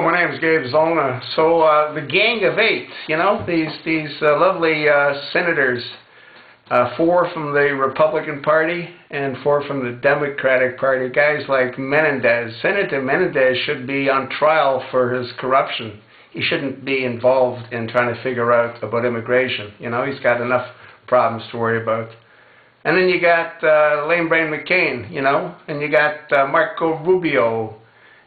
My name is Gabe Zollner. So the Gang of Eight, you know, these lovely senators, 4 from the Republican Party and 4 from the Democratic Party, guys like Menendez. Senator Menendez should be on trial for his corruption. He shouldn't be involved in trying to figure out about immigration. You know, he's got enough problems to worry about. And then you got Lame Brain McCain, you know, and you got Marco Rubio,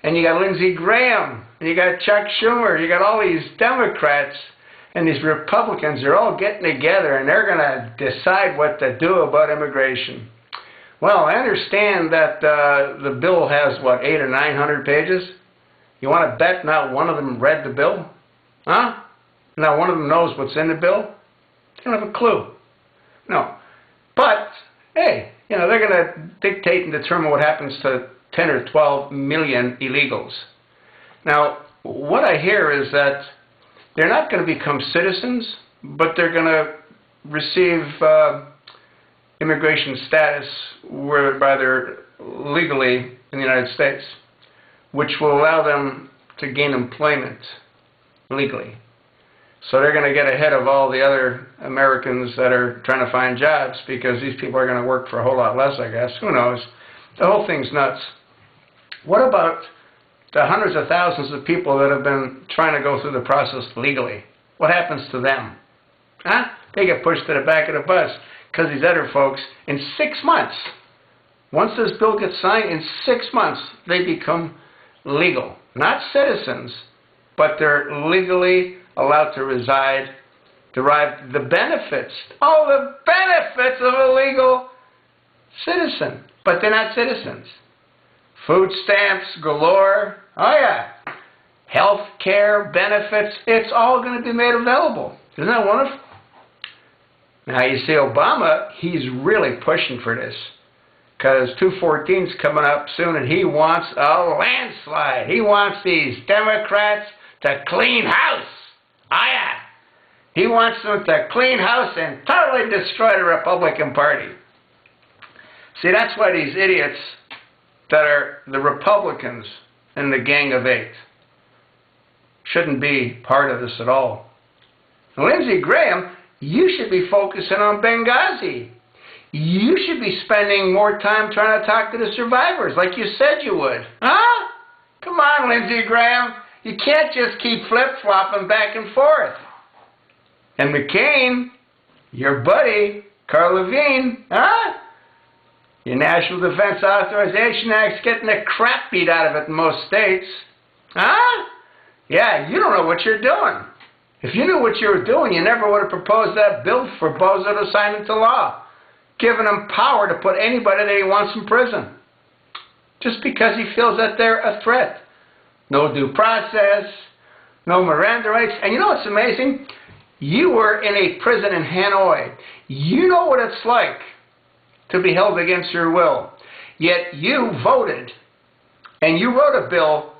and you got Lindsey Graham, and you got Chuck Schumer. You got all these Democrats and these Republicans. They're all getting together, and they're going to decide what to do about immigration. Well, I understand that the bill has, what, 800 or 900 pages? You want to bet not one of them read the bill? Huh? Not one of them knows what's in the bill? They don't have a clue. No. But, hey, you know, they're going to dictate and determine what happens to 10 or 12 million illegals. Now, what I hear is that they're not going to become citizens, but they're going to receive immigration status whereby they're legally in the United States, which will allow them to gain employment legally. So they're going to get ahead of all the other Americans that are trying to find jobs, because these people are going to work for a whole lot less, I guess. Who knows? The whole thing's nuts. What about the hundreds of thousands of people that have been trying to go through the process legally? What happens to them? Huh? They get pushed to the back of the bus because these other folks, in 6 months, once this bill gets signed, in 6 months, they become legal. Not citizens, but they're legally allowed to reside, derive the benefits, all the benefits of a legal citizen, but they're not citizens. Food stamps galore, oh yeah, health care benefits, it's all going to be made available. Isn't that wonderful? Now you see Obama, he's really pushing for this, because 214's coming up soon, and he wants a landslide. He wants these Democrats to clean house. Oh yeah. He wants them to clean house and totally destroy the Republican Party. See, that's why these idiots that are the Republicans in the Gang of Eight shouldn't be part of this at all. And Lindsey Graham, you should be focusing on Benghazi. You should be spending more time trying to talk to the survivors like you said you would. Huh? Come on, Lindsey Graham. You can't just keep flip-flopping back and forth. And McCain, your buddy, Carl Levine, huh? Your National Defense Authorization Act's getting the crap beat out of it in most states. Huh? Yeah, you don't know what you're doing. If you knew what you were doing, you never would have proposed that bill for Bozo to sign into law, giving him power to put anybody that he wants in prison, just because he feels that they're a threat. No due process, no Miranda rights. And you know what's amazing? You were in a prison in Hanoi. You know what it's like to be held against your will. Yet you voted, and you wrote a bill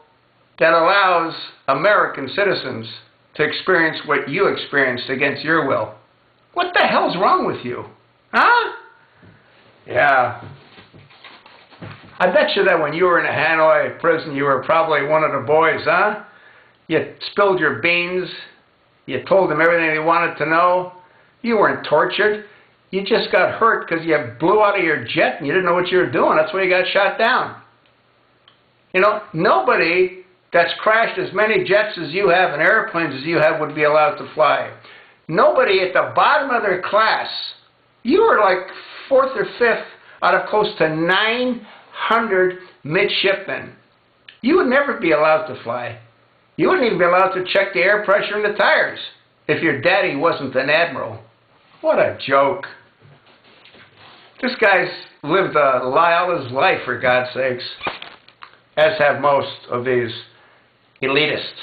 that allows American citizens to experience what you experienced against your will. What the hell's wrong with you? Huh? Yeah. I bet you that when you were in a Hanoi prison, you were probably one of the boys, huh? You spilled your beans. You told them everything they wanted to know. You weren't tortured. You just got hurt because you blew out of your jet and you didn't know what you were doing. That's why you got shot down. You know, nobody that's crashed as many jets as you have and airplanes as you have would be allowed to fly. Nobody at the bottom of their class, you were like 4th or 5th out of close to 900 midshipmen. You would never be allowed to fly. You wouldn't even be allowed to check the air pressure in the tires if your daddy wasn't an admiral. What a joke. This guy's lived a lie all his life, for God's sakes, as have most of these elitists.